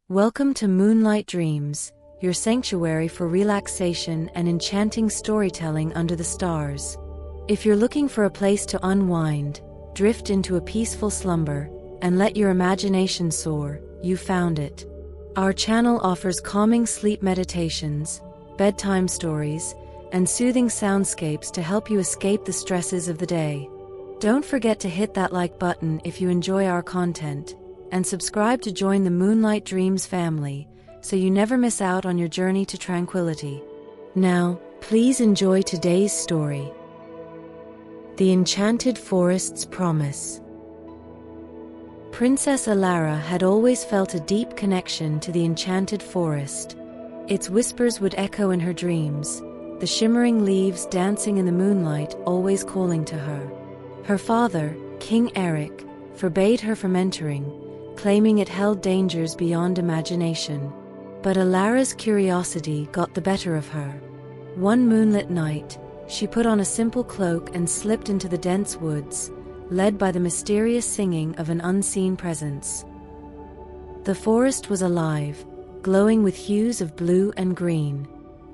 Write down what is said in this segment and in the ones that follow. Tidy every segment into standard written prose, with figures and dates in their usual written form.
Welcome to Moonlight Dreams, your sanctuary for relaxation and enchanting storytelling under the stars. If you're looking for a place to unwind, drift into a peaceful slumber, and let your imagination soar, you found it. Our channel offers calming sleep meditations, bedtime stories, and soothing soundscapes to help you escape the stresses of the day. Don't forget to hit that like button if you enjoy our content, and subscribe to join the Moonlight Dreams family so you never miss out on your journey to tranquility. Now, please enjoy today's story. The Enchanted Forest's Promise. Princess Alara had always felt a deep connection to the enchanted forest. Its whispers would echo in her dreams, the shimmering leaves dancing in the moonlight always calling to her. Her father, King Eric, forbade her from entering, claiming it held dangers beyond imagination. But Alara's curiosity got the better of her. One moonlit night, she put on a simple cloak and slipped into the dense woods, led by the mysterious singing of an unseen presence. The forest was alive, glowing with hues of blue and green.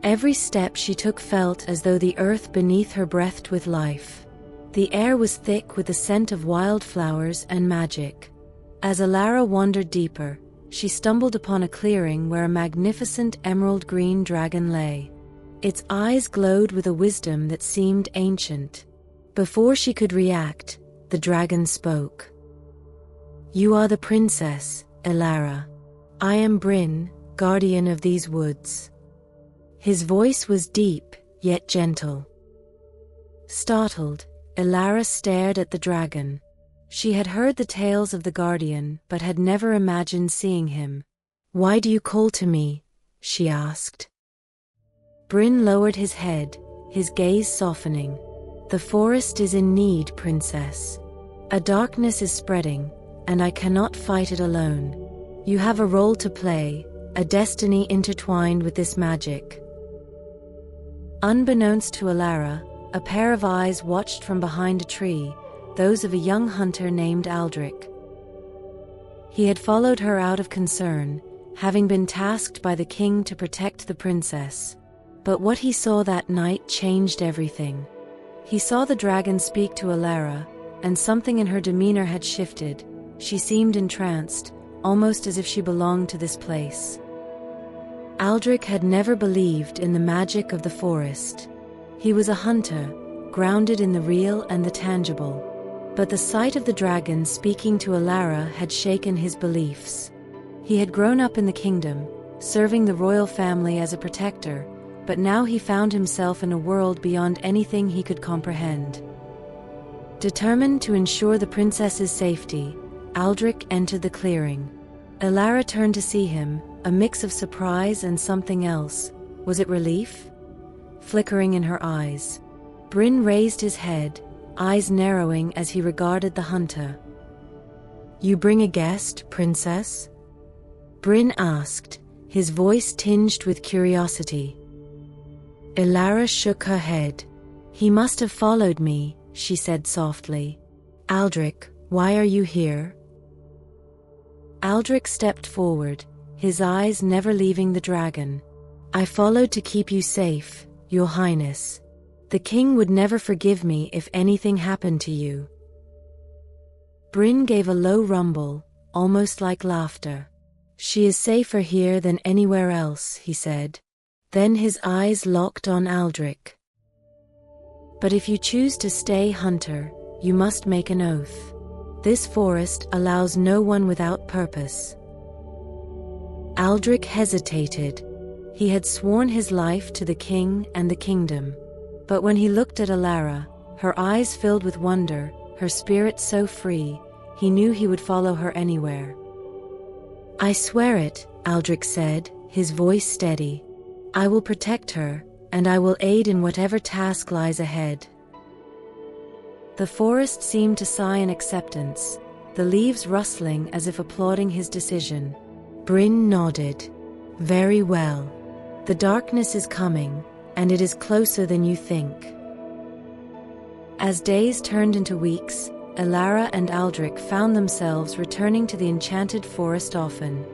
Every step she took felt as though the earth beneath her breathed with life. The air was thick with the scent of wildflowers and magic. As Alara wandered deeper, she stumbled upon a clearing where a magnificent emerald-green dragon lay. Its eyes glowed with a wisdom that seemed ancient. Before she could react, the dragon spoke. "You are the princess, Alara. I am Bryn, guardian of these woods." His voice was deep, yet gentle. Startled, Alara stared at the dragon. She had heard the tales of the guardian, but had never imagined seeing him. "Why do you call to me?" she asked. Bryn lowered his head, his gaze softening. "The forest is in need, princess. A darkness is spreading, and I cannot fight it alone. You have a role to play, a destiny intertwined with this magic." Unbeknownst to Alara, a pair of eyes watched from behind a tree, those of a young hunter named Aldrich. He had followed her out of concern, having been tasked by the king to protect the princess. But what he saw that night changed everything. He saw the dragon speak to Alara, and something in her demeanor had shifted. She seemed entranced, almost as if she belonged to this place. Aldrich had never believed in the magic of the forest. He was a hunter, grounded in the real and the tangible. But the sight of the dragon speaking to Alara had shaken his beliefs. He had grown up in the kingdom, serving the royal family as a protector, but now he found himself in a world beyond anything he could comprehend. Determined to ensure the princess's safety, Aldrich entered the clearing. Alara turned to see him, a mix of surprise and something else. Was it relief? Flickering in her eyes. Bryn raised his head, eyes narrowing as he regarded the hunter. "You bring a guest, princess?" Bryn asked, his voice tinged with curiosity. Alara shook her head. "He must have followed me," she said softly. "Aldrich, why are you here?" Aldrich stepped forward, his eyes never leaving the dragon. "I followed to keep you safe, Your Highness. The king would never forgive me if anything happened to you." Bryn gave a low rumble, almost like laughter. "She is safer here than anywhere else," he said. Then his eyes locked on Aldrich. "But if you choose to stay, hunter, you must make an oath. This forest allows no one without purpose." Aldrich hesitated. He had sworn his life to the king and the kingdom. But when he looked at Alara, her eyes filled with wonder, her spirit so free, he knew he would follow her anywhere. "I swear it," Aldrich said, his voice steady. "I will protect her, and I will aid in whatever task lies ahead." The forest seemed to sigh in acceptance, the leaves rustling as if applauding his decision. Bryn nodded. "Very well. The darkness is coming, and it is closer than you think." As days turned into weeks, Alara and Aldrich found themselves returning to the enchanted forest often.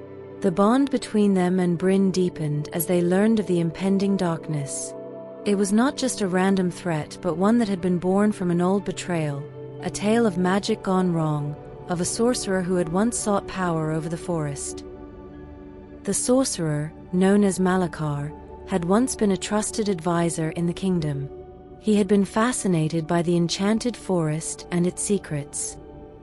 The bond between them and Bryn deepened as they learned of the impending darkness. It was not just a random threat, but one that had been born from an old betrayal, a tale of magic gone wrong, of a sorcerer who had once sought power over the forest. The sorcerer, known as Malakar, had once been a trusted advisor in the kingdom. He had been fascinated by the enchanted forest and its secrets.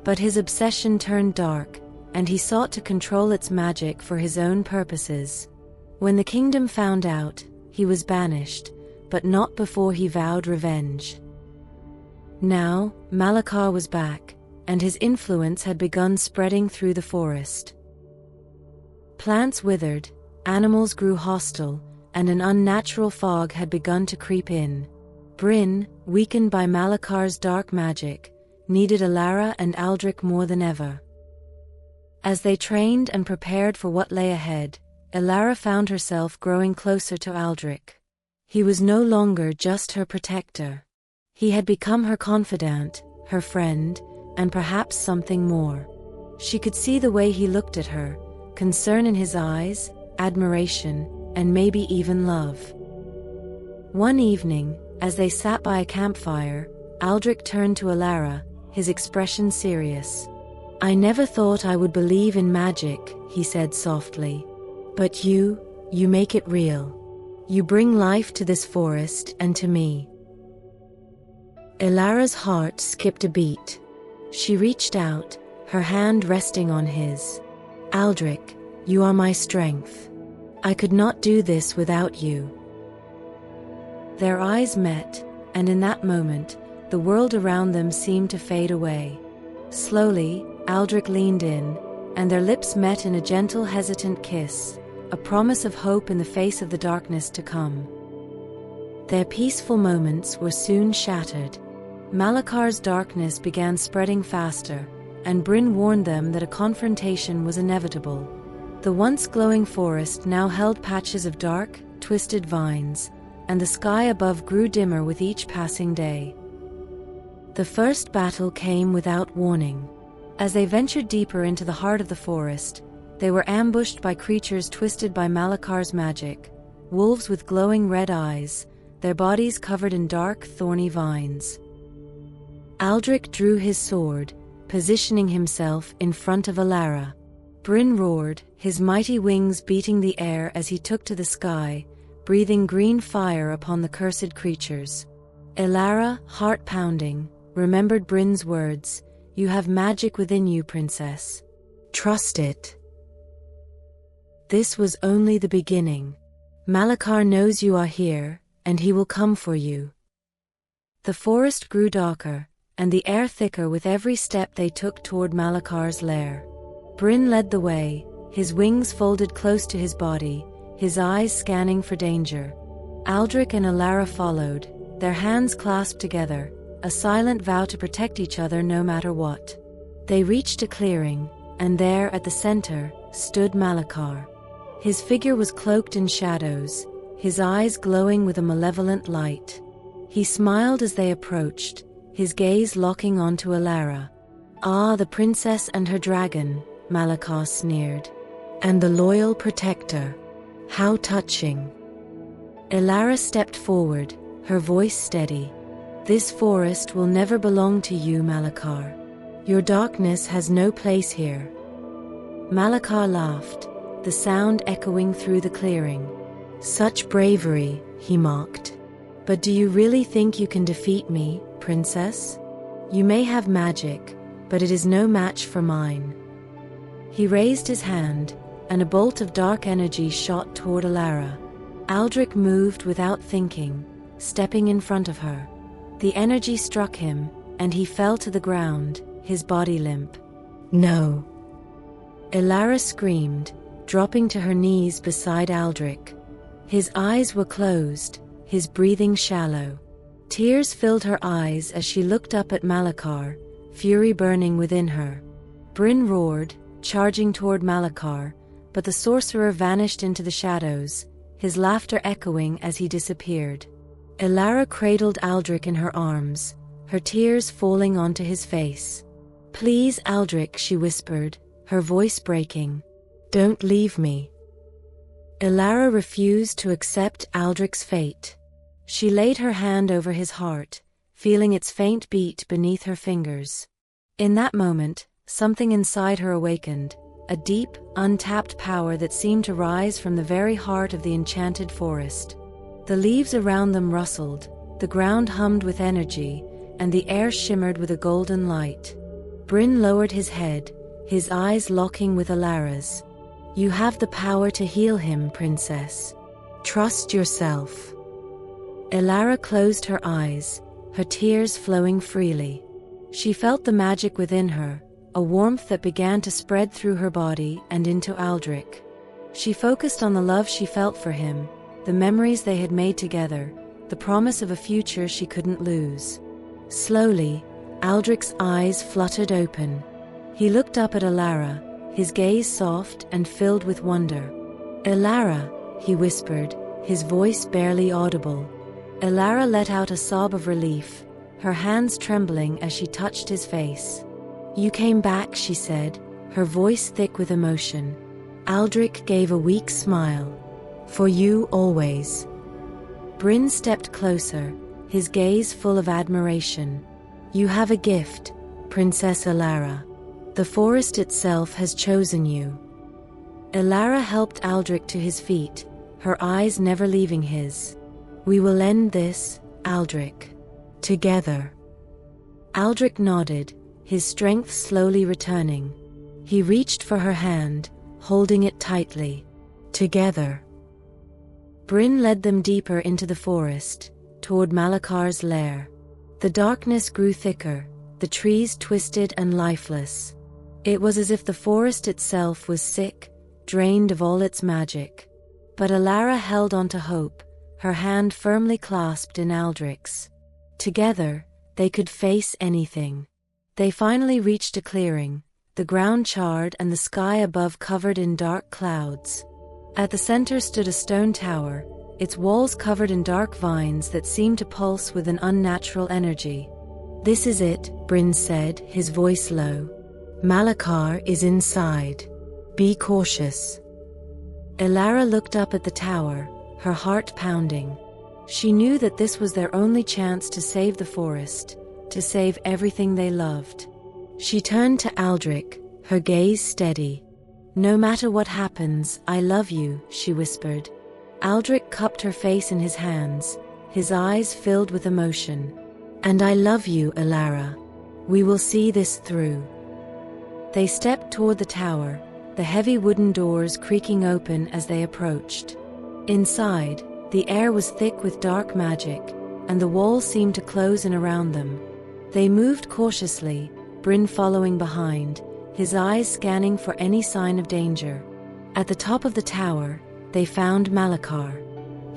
But his obsession turned dark, and he sought to control its magic for his own purposes. When the kingdom found out, he was banished, but not before he vowed revenge. Now, Malakar was back, and his influence had begun spreading through the forest. Plants withered, animals grew hostile, and an unnatural fog had begun to creep in. Bryn, weakened by Malakar's dark magic, needed Alara and Aldrich more than ever. As they trained and prepared for what lay ahead, Alara found herself growing closer to Aldrich. He was no longer just her protector. He had become her confidant, her friend, and perhaps something more. She could see the way he looked at her, concern in his eyes, admiration, and maybe even love. One evening, as they sat by a campfire, Aldrich turned to Alara, his expression serious. "I never thought I would believe in magic," he said softly. "But you make it real. You bring life to this forest and to me." Alara's heart skipped a beat. She reached out, her hand resting on his. "Aldrich, you are my strength. I could not do this without you." Their eyes met, and in that moment, the world around them seemed to fade away. Slowly, Aldrich leaned in, and their lips met in a gentle, hesitant kiss, a promise of hope in the face of the darkness to come. Their peaceful moments were soon shattered. Malakar's darkness began spreading faster, and Bryn warned them that a confrontation was inevitable. The once glowing forest now held patches of dark, twisted vines, and the sky above grew dimmer with each passing day. The first battle came without warning. As they ventured deeper into the heart of the forest, they were ambushed by creatures twisted by Malakar's magic, wolves with glowing red eyes, their bodies covered in dark, thorny vines. Aldrich drew his sword, positioning himself in front of Alara. Bryn roared, his mighty wings beating the air as he took to the sky, breathing green fire upon the cursed creatures. Alara, heart pounding, remembered Bryn's words, "You have magic within you, princess. Trust it." This was only the beginning. Malakar knows you are here, and he will come for you. The forest grew darker, and the air thicker with every step they took toward Malakar's lair. Bryn led the way, his wings folded close to his body, his eyes scanning for danger. Aldrich and Alara followed, their hands clasped together, a silent vow to protect each other no matter what. They reached a clearing, and there at the center stood Malakar. His figure was cloaked in shadows, his eyes glowing with a malevolent light. He smiled as they approached, his gaze locking onto Alara. "Ah, the princess and her dragon," Malakar sneered. "And the loyal protector. How touching." Alara stepped forward, her voice steady. "This forest will never belong to you, Malakar. Your darkness has no place here." Malakar laughed, the sound echoing through the clearing. "Such bravery," he mocked. "But do you really think you can defeat me, princess? You may have magic, but it is no match for mine." He raised his hand, and a bolt of dark energy shot toward Alara. Aldrich moved without thinking, stepping in front of her. The energy struck him, and he fell to the ground, his body limp. "No!" Alara screamed, dropping to her knees beside Aldrich. His eyes were closed, his breathing shallow. Tears filled her eyes as she looked up at Malakar, fury burning within her. Bryn roared, charging toward Malakar, but the sorcerer vanished into the shadows, his laughter echoing as he disappeared. Alara cradled Aldrich in her arms, her tears falling onto his face. "Please, Aldrich," she whispered, her voice breaking. Don't leave me." Elara refused to accept Aldrich's fate. She laid her hand over his heart, feeling its faint beat beneath her fingers. In that moment, something inside her awakened, a deep, untapped power that seemed to rise from the very heart of the enchanted forest. The leaves around them rustled, the ground hummed with energy, and the air shimmered with a golden light. Bryn lowered his head, his eyes locking with Elara's. "You have the power to heal him, princess. Trust yourself." Elara closed her eyes, her tears flowing freely. She felt the magic within her, a warmth that began to spread through her body and into Aldrich. She focused on the love she felt for him, the memories they had made together, the promise of a future she couldn't lose. Slowly, Aldrich's eyes fluttered open. He looked up at Elara, his gaze soft and filled with wonder. "Elara," he whispered, his voice barely audible. Elara let out a sob of relief, her hands trembling as she touched his face. "You came back," she said, her voice thick with emotion. Aldrich gave a weak smile. "For you always." Bryn stepped closer, his gaze full of admiration. "You have a gift, Princess Elara. The forest itself has chosen you." Elara helped Aldrich to his feet, her eyes never leaving his. "We will end this, Aldrich. Together." Aldrich nodded, his strength slowly returning. He reached for her hand, holding it tightly. "Together." Bryn led them deeper into the forest, toward Malakar's lair. The darkness grew thicker, the trees twisted and lifeless. It was as if the forest itself was sick, drained of all its magic. But Elara held on to hope, her hand firmly clasped in Aldrich's. Together, they could face anything. They finally reached a clearing, the ground charred and the sky above covered in dark clouds. At the center stood a stone tower, its walls covered in dark vines that seemed to pulse with an unnatural energy. "This is it," Bryn said, his voice low. "Malakar is inside. Be cautious." Elara looked up at the tower, her heart pounding. She knew that this was their only chance to save the forest, to save everything they loved. She turned to Aldrich, her gaze steady. "No matter what happens, I love you," she whispered. Aldrich cupped her face in his hands, his eyes filled with emotion. "And I love you, Elara. We will see this through." They stepped toward the tower, the heavy wooden doors creaking open as they approached. Inside, the air was thick with dark magic, and the walls seemed to close in around them. They moved cautiously, Bryn following behind, his eyes scanning for any sign of danger. At the top of the tower, they found Malakar.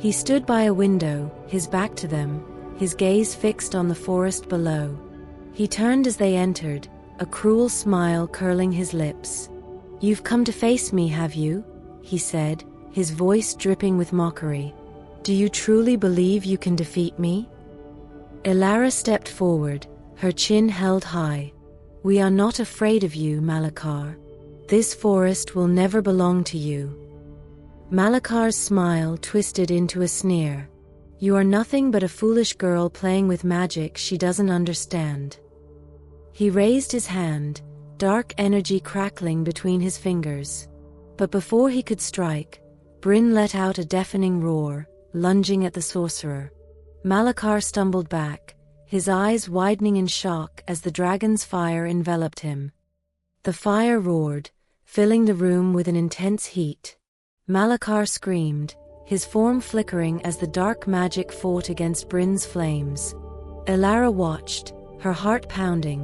He stood by a window, his back to them, his gaze fixed on the forest below. He turned as they entered, a cruel smile curling his lips. "You've come to face me, have you?" he said, his voice dripping with mockery. "Do you truly believe you can defeat me?" Elara stepped forward, her chin held high. "We are not afraid of you, Malakar. This forest will never belong to you." Malakar's smile twisted into a sneer. "You are nothing but a foolish girl playing with magic she doesn't understand." He raised his hand, dark energy crackling between his fingers. But before he could strike, Bryn let out a deafening roar, lunging at the sorcerer. Malakar stumbled back, his eyes widening in shock as the dragon's fire enveloped him. The fire roared, filling the room with an intense heat. Malakar screamed, his form flickering as the dark magic fought against Bryn's flames. Elara watched, her heart pounding,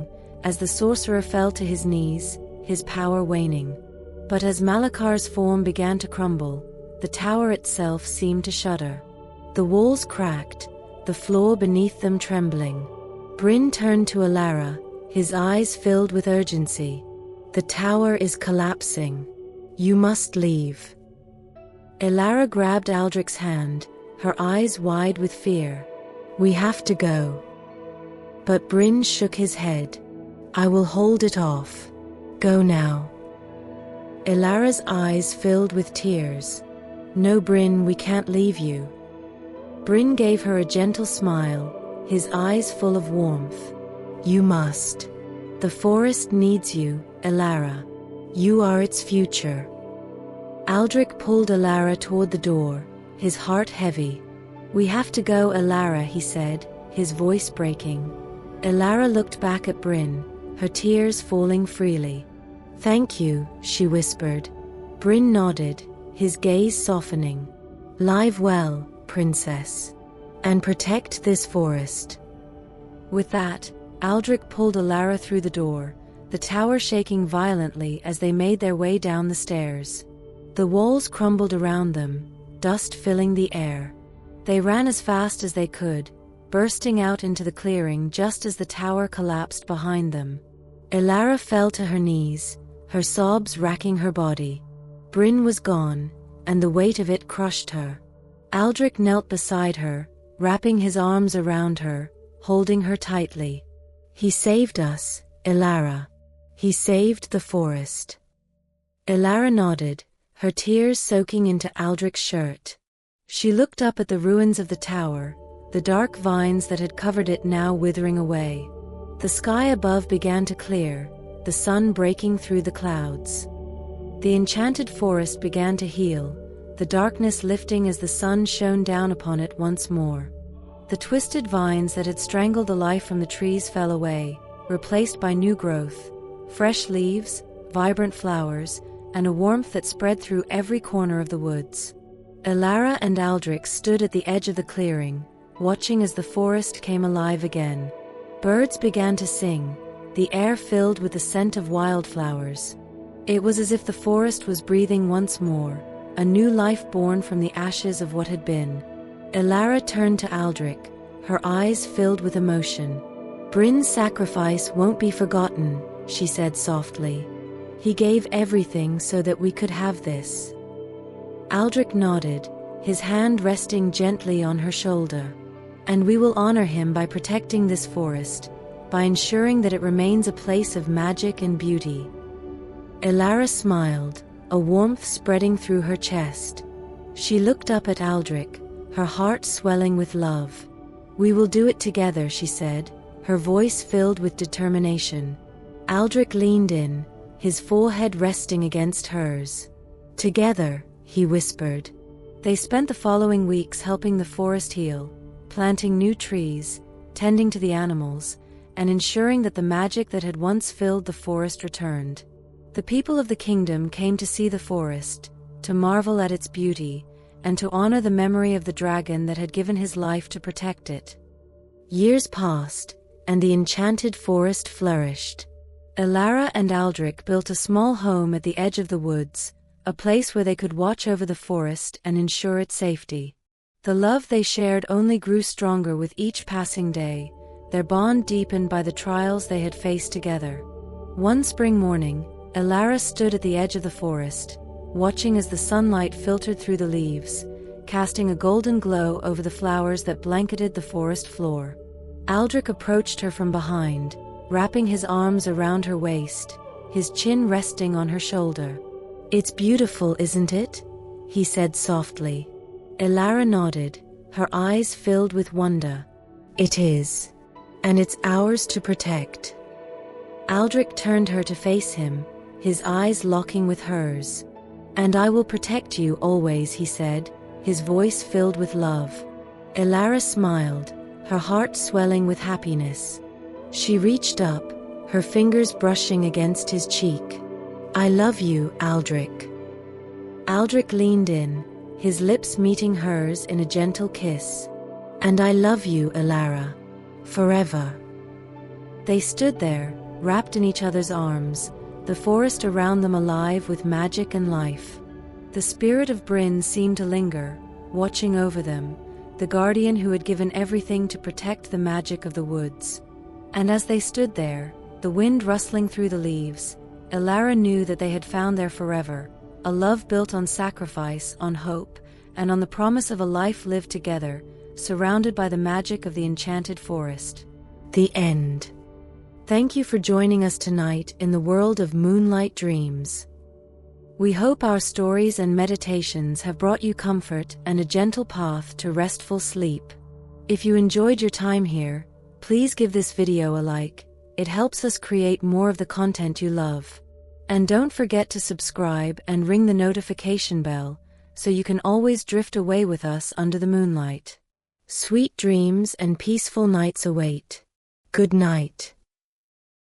as the sorcerer fell to his knees, his power waning. But as Malakar's form began to crumble, the tower itself seemed to shudder. The walls cracked, the floor beneath them trembling. Bryn turned to Elara, his eyes filled with urgency. "The tower is collapsing. You must leave." Elara grabbed Aldrich's hand, her eyes wide with fear. "We have to go." But Bryn shook his head. "I will hold it off. Go now." Elara's eyes filled with tears. "No, Bryn, we can't leave you." Bryn gave her a gentle smile, his eyes full of warmth. "You must. The forest needs you, Elara. You are its future." Aldrich pulled Elara toward the door, his heart heavy. "We have to go, Elara," he said, his voice breaking. Elara looked back at Bryn, her tears falling freely. "Thank you," she whispered. Bryn nodded, his gaze softening. "Live well, princess. And protect this forest." With that, Aldrich pulled Elara through the door, the tower shaking violently as they made their way down the stairs. The walls crumbled around them, dust filling the air. They ran as fast as they could, bursting out into the clearing just as the tower collapsed behind them. Elara fell to her knees, her sobs racking her body. Bryn was gone, and the weight of it crushed her. Aldrich knelt beside her, wrapping his arms around her, holding her tightly. "He saved us, Elara. He saved the forest." Elara nodded, her tears soaking into Aldrich's shirt. She looked up at the ruins of the tower, the dark vines that had covered it now withering away. The sky above began to clear, the sun breaking through the clouds. The enchanted forest began to heal, the darkness lifting as the sun shone down upon it once more. The twisted vines that had strangled the life from the trees fell away, replaced by new growth, fresh leaves, vibrant flowers, and a warmth that spread through every corner of the woods. Elara and Aldrich stood at the edge of the clearing, watching as the forest came alive again. Birds began to sing, the air filled with the scent of wildflowers. It was as if the forest was breathing once more, a new life born from the ashes of what had been. Elara turned to Aldrich, her eyes filled with emotion. "Bryn's sacrifice won't be forgotten," she said softly. "He gave everything so that we could have this." Aldrich nodded, his hand resting gently on her shoulder. "And we will honor him by protecting this forest, by ensuring that it remains a place of magic and beauty." Elara smiled, a warmth spreading through her chest. She looked up at Aldrich, her heart swelling with love. "We will do it together," she said, her voice filled with determination. Aldrich leaned in, his forehead resting against hers. "Together," he whispered. They spent the following weeks helping the forest heal, planting new trees, tending to the animals, and ensuring that the magic that had once filled the forest returned. The people of the kingdom came to see the forest, to marvel at its beauty, and to honor the memory of the dragon that had given his life to protect it. Years passed, and the enchanted forest flourished. Elara and Aldrich built a small home at the edge of the woods, a place where they could watch over the forest and ensure its safety. The love they shared only grew stronger with each passing day, their bond deepened by the trials they had faced together. One spring morning, Elara stood at the edge of the forest, watching as the sunlight filtered through the leaves, casting a golden glow over the flowers that blanketed the forest floor. Aldrich approached her from behind, wrapping his arms around her waist, his chin resting on her shoulder. "It's beautiful, isn't it?" he said softly. Elara nodded, her eyes filled with wonder. "It is. And it's ours to protect." Aldrich turned her to face him, his eyes locking with hers. "And I will protect you always," he said, his voice filled with love. Elara smiled, her heart swelling with happiness. She reached up, her fingers brushing against his cheek. "I love you, Aldrich." Aldrich leaned in, his lips meeting hers in a gentle kiss. "And I love you, Elara. Forever." They stood there, wrapped in each other's arms, the forest around them alive with magic and life. The spirit of Bryn seemed to linger, watching over them, the guardian who had given everything to protect the magic of the woods. And as they stood there, the wind rustling through the leaves, Elara knew that they had found their forever, a love built on sacrifice, on hope, and on the promise of a life lived together, surrounded by the magic of the enchanted forest. The end. Thank you for joining us tonight in the world of Moonlight Dreams. We hope our stories and meditations have brought you comfort and a gentle path to restful sleep. If you enjoyed your time here, please give this video a like. It helps us create more of the content you love. And don't forget to subscribe and ring the notification bell, so you can always drift away with us under the moonlight. Sweet dreams and peaceful nights await. Good night.